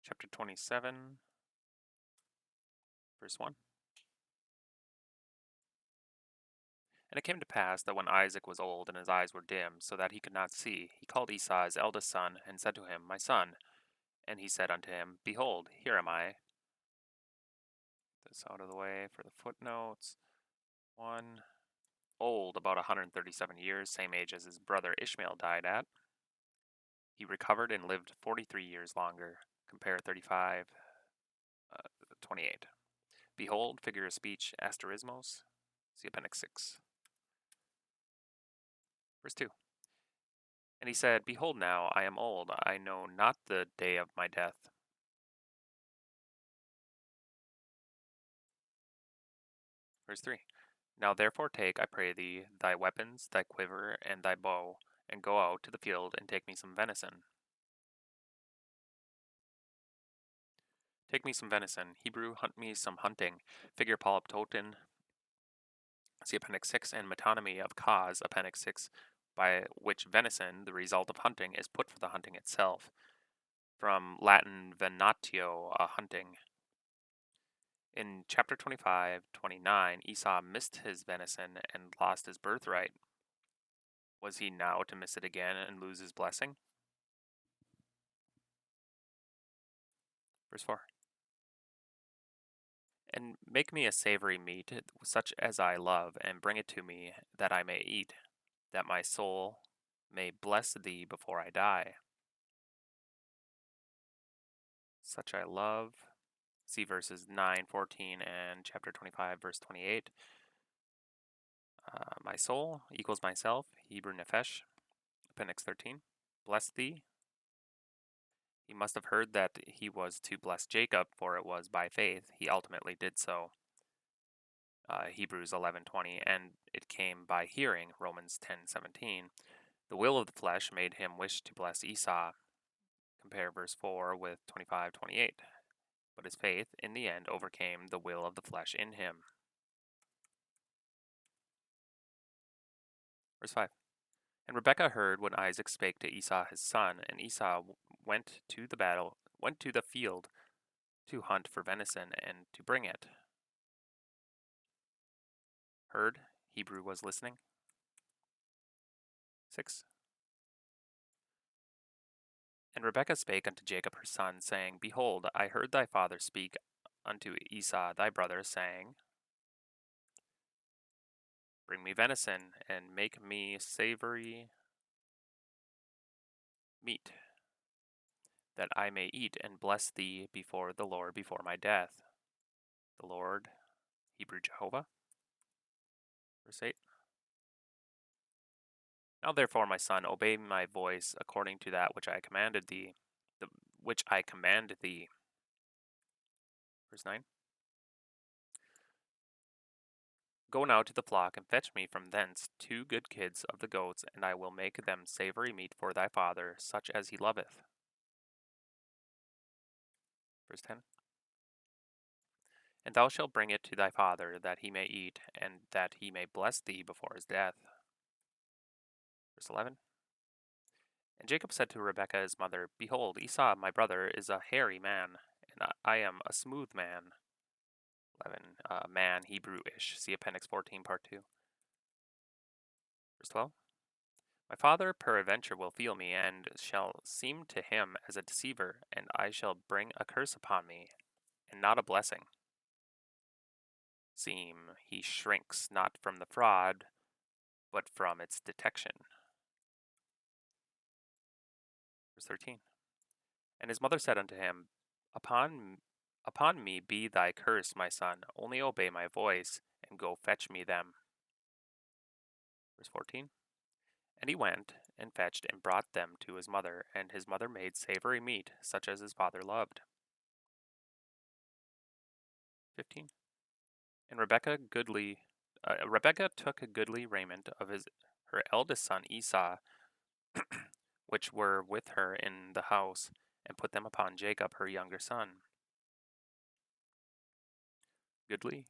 Chapter 27, verse 1. And it came to pass that when Isaac was old and his eyes were dim, so that he could not see, he called Esau his eldest son, and said to him, My son. And he said unto him, Behold, here am I. This out of the way for the footnotes. 1. Old, about 137 years, same age as his brother Ishmael died at. He recovered and lived 43 years longer. Compare 35, 28. Behold, figure of speech, asterismos. See Appendix 6. Verse 2. And he said, Behold now, I am old, I know not the day of my death. Verse 3. Now therefore take, I pray thee, thy weapons, thy quiver, and thy bow, and go out to the field, and take me some venison. Take me some venison. Hebrew, hunt me some hunting. Figure polyptoton. See Appendix 6, and metonymy of cause, Appendix 6, by which venison, the result of hunting, is put for the hunting itself. From Latin venatio, hunting. In chapter 25-29, Esau missed his venison and lost his birthright. Was he now to miss it again and lose his blessing? Verse 4. And make me a savory meat, such as I love, and bring it to me, that I may eat, that my soul may bless thee before I die. Such I love. See verses 9-14 and chapter 25, verse 28. My soul equals myself, Hebrew nefesh, Appendix 13. Bless thee. He must have heard that he was to bless Jacob, for it was by faith he ultimately did so. Hebrews 11:20, and it came by hearing, Romans 10:17. The will of the flesh made him wish to bless Esau. Compare verse 4 with 25:28. But his faith, in the end, overcame the will of the flesh in him. Verse 5. And Rebekah heard when Isaac spake to Esau his son, and Esau went to the field to hunt for venison and to bring it. Heard, Hebrew was listening. 6. And Rebekah spake unto Jacob her son, saying, Behold, I heard thy father speak unto Esau thy brother, saying, Bring me venison, and make me savory meat, that I may eat and bless thee before the Lord before my death. The Lord, Hebrew Jehovah. Verse 8. Now therefore, my son, obey my voice according to that which I commanded thee, Verse 9. Go now to the flock, and fetch me from thence 2 good kids of the goats, and I will make them savory meat for thy father, such as he loveth. Verse 10. And thou shalt bring it to thy father, that he may eat, and that he may bless thee before his death. Verse 11. And Jacob said to Rebekah his mother, Behold, Esau my brother is a hairy man, and I am a smooth man. 11. Man, Hebrew-ish. See Appendix 14, Part 2. Verse 12. My father peradventure will feel me, and shall seem to him as a deceiver, and I shall bring a curse upon me, and not a blessing. Seem he shrinks not from the fraud, but from its detection. Verse 13. And his mother said unto him, Upon me be thy curse, my son, only obey my voice, and go fetch me them. Verse 14. And he went, and fetched, and brought them to his mother, and his mother made savory meat, such as his father loved. 15. And Rebekah took a goodly raiment of her eldest son Esau, which were with her in the house, and put them upon Jacob her younger son. Goodly.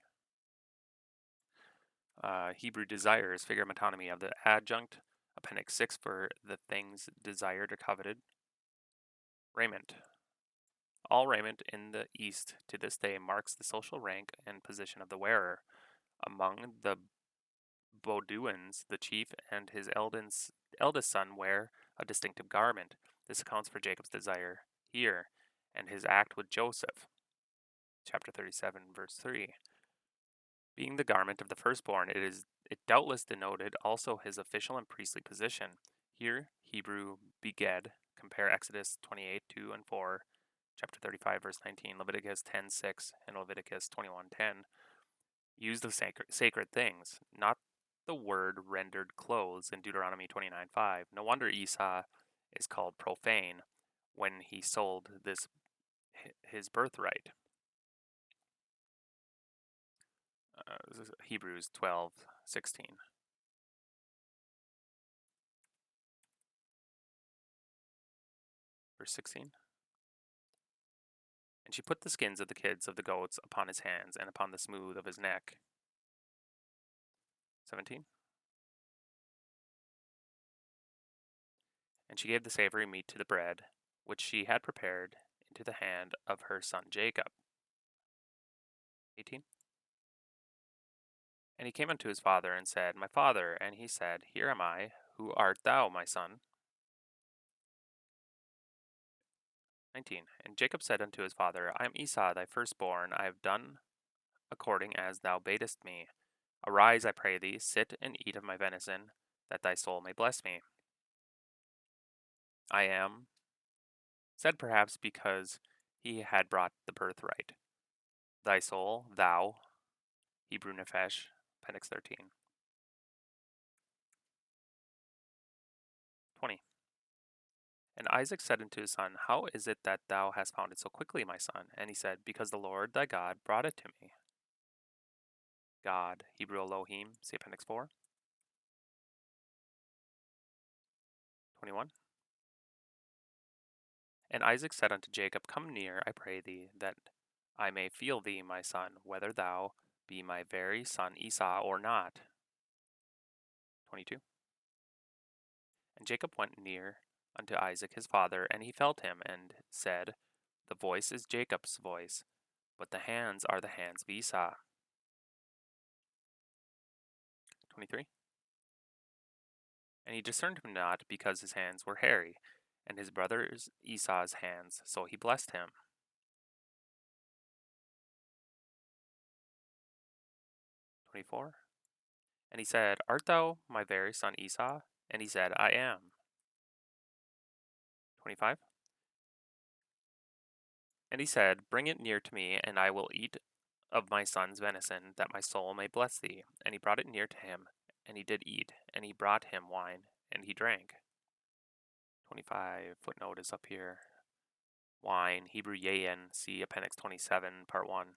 Hebrew desires, figure metonymy of the adjunct, Appendix 6 for the things desired or coveted. Raiment. All raiment in the East to this day marks the social rank and position of the wearer. Among the Bedouins, the chief and his eldest son wear a distinctive garment. This accounts for Jacob's desire here and his act with Joseph. Chapter 37, verse 3. Being the garment of the firstborn, it doubtless denoted also his official and priestly position. Here, Hebrew beged, compare Exodus 28, 2 and 4, chapter 35, verse 19, Leviticus 10, 6, and Leviticus 21, 10, use the sacred things, not the word rendered clothes in Deuteronomy 29, 5. No wonder Esau is called profane when he sold his birthright. Hebrews 12, 16. Verse 16. And she put the skins of the kids of the goats upon his hands and upon the smooth of his neck. 17. And she gave the savory meat to the bread, which she had prepared, into the hand of her son Jacob. 18. And he came unto his father and said, My father. And he said, Here am I. Who art thou, my son? 19. And Jacob said unto his father, I am Esau, thy firstborn. I have done according as thou badest me. Arise, I pray thee, sit and eat of my venison, that thy soul may bless me. I am, said perhaps because he had brought the birthright. Thy soul, thou, Hebrew Nephesh, Appendix 13. 20. And Isaac said unto his son, How is it that thou hast found it so quickly, my son? And he said, Because the Lord thy God brought it to me. God, Hebrew Elohim, see Appendix 4. 21. And Isaac said unto Jacob, Come near, I pray thee, that I may feel thee, my son, whether thou be my very son Esau or not. 22. And Jacob went near unto Isaac his father, and he felt him, and said, The voice is Jacob's voice, but the hands are the hands of Esau. 23. And he discerned him not, because his hands were hairy, and his brother's Esau's hands, so he blessed him. 24. And he said, Art thou my very son Esau? And he said, I am. 25. And he said, Bring it near to me, and I will eat of my son's venison, that my soul may bless thee. And he brought it near to him, and he did eat, and he brought him wine, and he drank. 25 footnote is up here. Wine, Hebrew yayin, see Appendix 27, Part 1.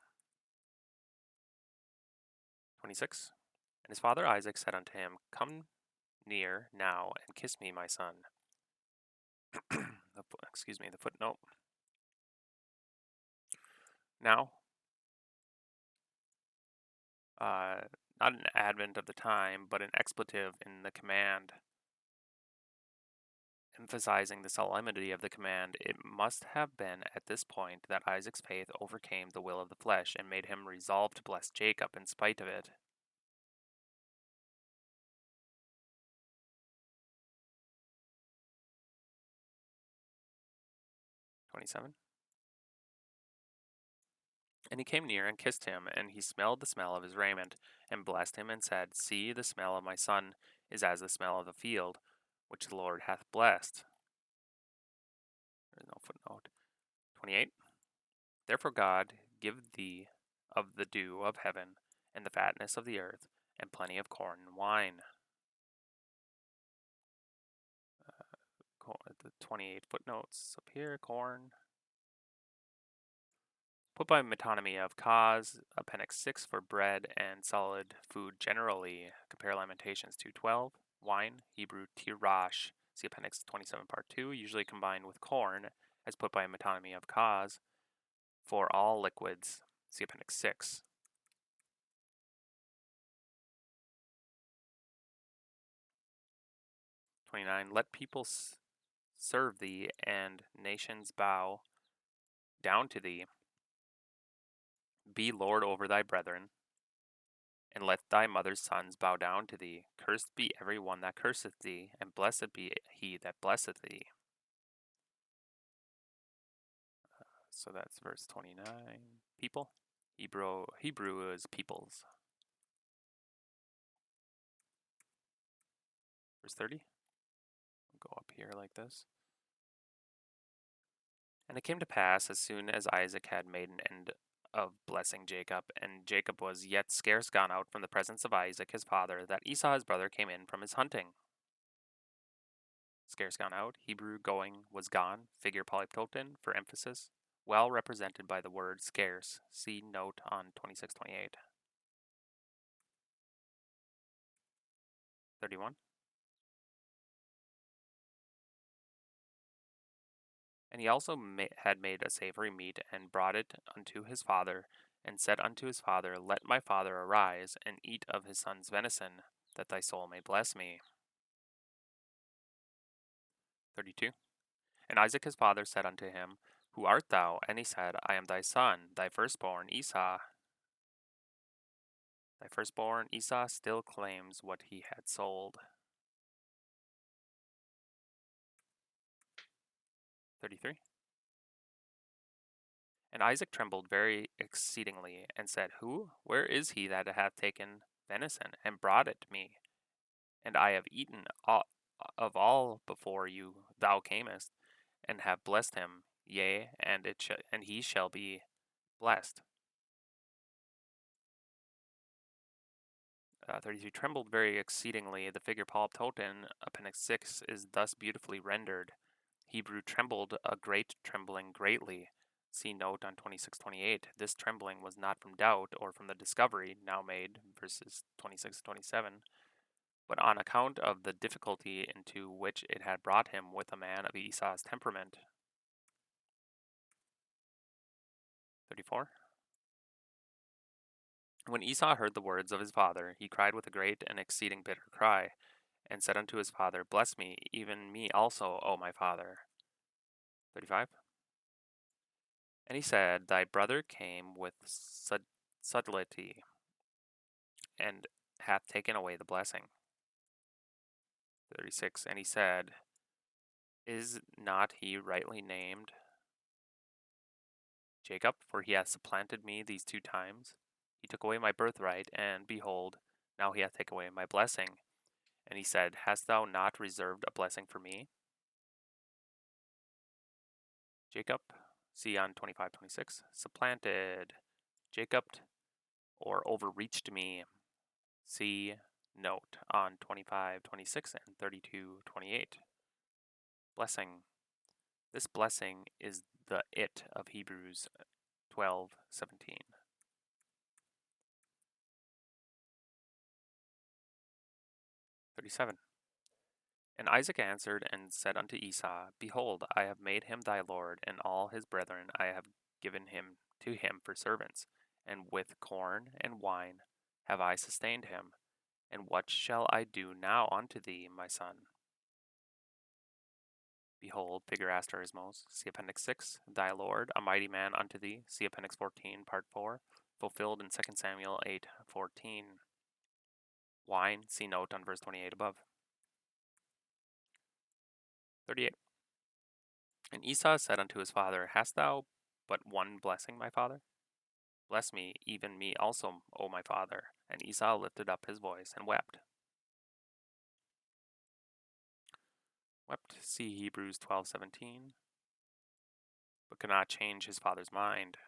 26. And his father Isaac said unto him, Come near now, and kiss me, my son. The footnote. Now, not an advent of the time, but an expletive in the command, emphasizing the solemnity of the command. It must have been at this point that Isaac's faith overcame the will of the flesh and made him resolve to bless Jacob in spite of it. 27. And he came near and kissed him, and he smelled the smell of his raiment, and blessed him, and said, See, the smell of my son is as the smell of the field, which the Lord hath blessed. There is no footnote. 28. Therefore God give thee of the dew of heaven, and the fatness of the earth, and plenty of corn and wine. The 28 footnotes up here, corn. Put by metonymy of cause, Appendix 6 for bread and solid food generally. Compare Lamentations 2:12. Wine, Hebrew tirash, see Appendix 27 Part 2, usually combined with corn, as put by metonymy of cause. For all liquids, see Appendix 6. 29. Let people serve thee, and nations bow down to thee. Be Lord over thy brethren, and let thy mother's sons bow down to thee. Cursed be every one that curseth thee, and blessed be he that blesseth thee. So that's verse 29. People. Hebrew is peoples. Verse 30. I'll go up here like this. And it came to pass, as soon as Isaac had made an end of blessing Jacob, and Jacob was yet scarce gone out from the presence of Isaac his father, that Esau his brother came in from his hunting. Scarce gone out, Hebrew going was gone, figure polyptoton for emphasis, well represented by the word scarce. See note on 2628. 31. And he also had made a savory meat, and brought it unto his father, and said unto his father, Let my father arise, and eat of his son's venison, that thy soul may bless me. 32. And Isaac his father said unto him, Who art thou? And he said, I am thy son, thy firstborn Esau. Thy firstborn Esau still claims what he had sold. 33. And Isaac trembled very exceedingly, and said, Who? Where is he that hath taken venison, and brought it me? And I have eaten of all before thou camest, and have blessed him, yea, and he shall be blessed. 33. Trembled very exceedingly. The figure polyptoton, appendix 6, is thus beautifully rendered. Hebrew trembled a great trembling greatly. See note on 2628. This trembling was not from doubt or from the discovery now made, verses 26 to 27, but on account of the difficulty into which it had brought him with a man of Esau's temperament. 34. When Esau heard the words of his father, he cried with a great and exceeding bitter cry, and said unto his father, Bless me, even me also, O my father. 35. And he said, Thy brother came with subtlety, and hath taken away the blessing. 36. And he said, Is not he rightly named Jacob? For he hath supplanted me these 2 times. He took away my birthright, and behold, now he hath taken away my blessing. And he said, Hast thou not reserved a blessing for me? Jacob, see on 25:26, supplanted, Jacob, or overreached me. See note on 25:26 and 32:28. Blessing. This blessing is the it of Hebrews 12:17. 37. And Isaac answered and said unto Esau, Behold, I have made him thy lord, and all his brethren I have given him to him for servants, and with corn and wine have I sustained him. And what shall I do now unto thee, my son? Behold, figure asterismos, see appendix 6, thy lord, a mighty man unto thee, see appendix 14, part 4, fulfilled in 2 Samuel 8:14. Wine, see note on verse 28 above. 38. And Esau said unto his father, Hast thou but one blessing, my father? Bless me, even me also, O my father. And Esau lifted up his voice and wept. Wept, see Hebrews 12:17, but could not change his father's mind.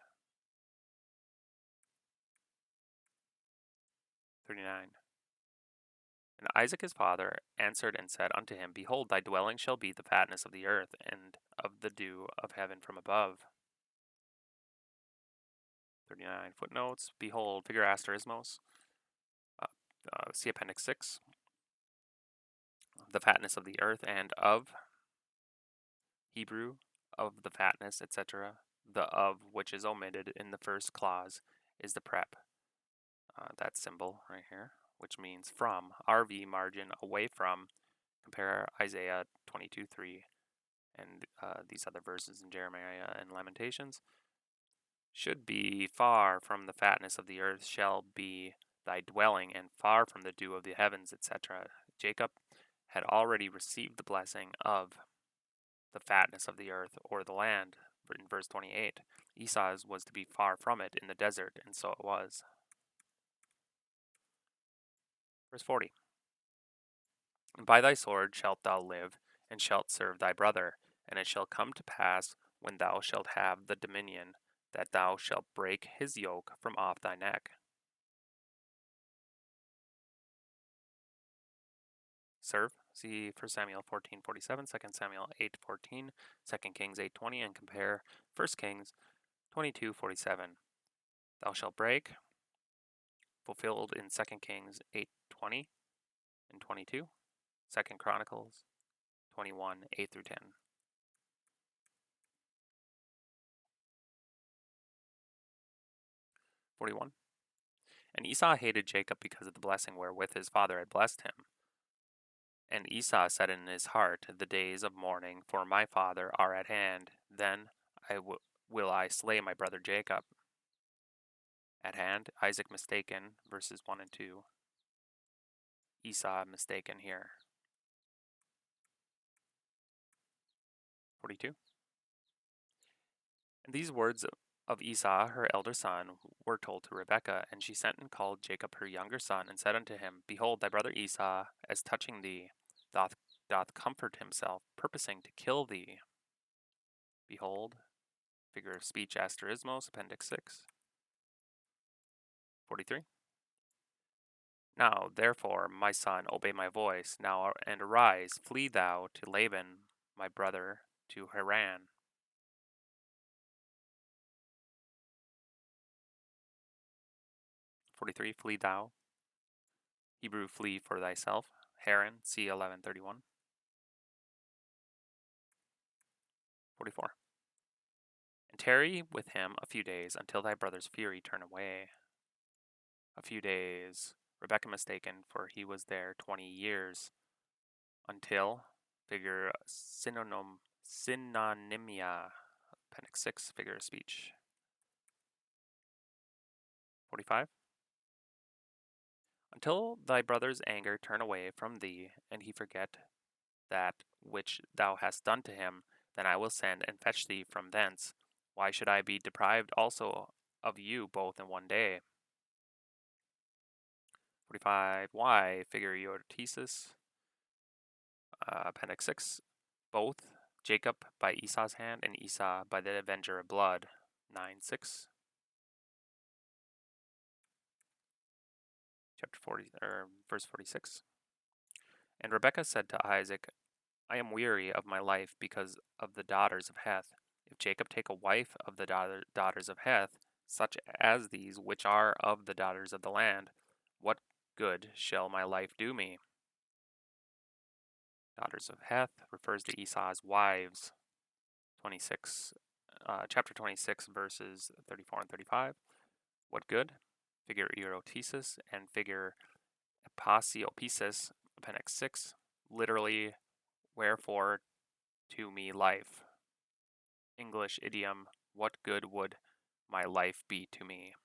39. And Isaac his father answered and said unto him, Behold, thy dwelling shall be the fatness of the earth, and of the dew of heaven from above. 39. Footnotes, behold, figure asterismos, see appendix 6, the fatness of the earth, and of, Hebrew, of the fatness, etc. The of, which is omitted in the first clause, is the prep. That symbol right here, which means from, RV margin, away from, compare Isaiah 22:3. and these other verses in Jeremiah and Lamentations. Should be far from the fatness of the earth shall be thy dwelling, and far from the dew of the heavens, etc. Jacob had already received the blessing of the fatness of the earth or the land in verse 28. Esau's was to be far from it in the desert, and so it was. Verse 40. And by thy sword shalt thou live, and shalt serve thy brother, and it shall come to pass, when thou shalt have the dominion, that thou shalt break his yoke from off thy neck. Serve. See 1 Samuel 14:47, 2 Samuel 8:14, 2 Kings 8:20, and compare 1 Kings 22:47. Thou shalt break, fulfilled in 2 Kings 8:20 and 22, 2 Chronicles 21, 8 through 10. 41. And Esau hated Jacob because of the blessing wherewith his father had blessed him. And Esau said in his heart, the days of mourning for my father are at hand. Then will I slay my brother Jacob. At hand, Isaac mistaken, verses 1 and 2. Esau mistaken here. 42. And these words of Esau, her elder son, were told to Rebekah, and she sent and called Jacob her younger son, and said unto him, Behold, thy brother Esau, as touching thee, doth comfort himself, purposing to kill thee. Behold, figure of speech asterismos, appendix 6. 43. Now, therefore, my son, obey my voice, now and arise, flee thou to Laban, my brother, to Haran. 43. Flee thou. Hebrew, flee for thyself. Haran, c. 1131. 44. And tarry with him a few days, until thy brother's fury turn away. A few days. Rebekah mistaken, for he was there 20 years. Until, figure synonymia, appendix 6, figure of speech. 45. Until thy brother's anger turn away from thee, and he forget that which thou hast done to him, then I will send and fetch thee from thence. Why should I be deprived also of you both in one day? 45. Why? Figure Eutyches. Appendix 6. Both Jacob by Esau's hand and Esau by the avenger of blood. 9:6. Chapter 40, verse 46. And Rebekah said to Isaac, I am weary of my life because of the daughters of Heth. If Jacob take a wife of the daughters of Heth, such as these which are of the daughters of the land, what good shall my life do me? Daughters of Heth refers to Esau's wives. Chapter 26, verses 34 and 35. What good? Figure Eutyches and figure Aposiopesis, appendix 6. Literally, wherefore to me life. English idiom, what good would my life be to me?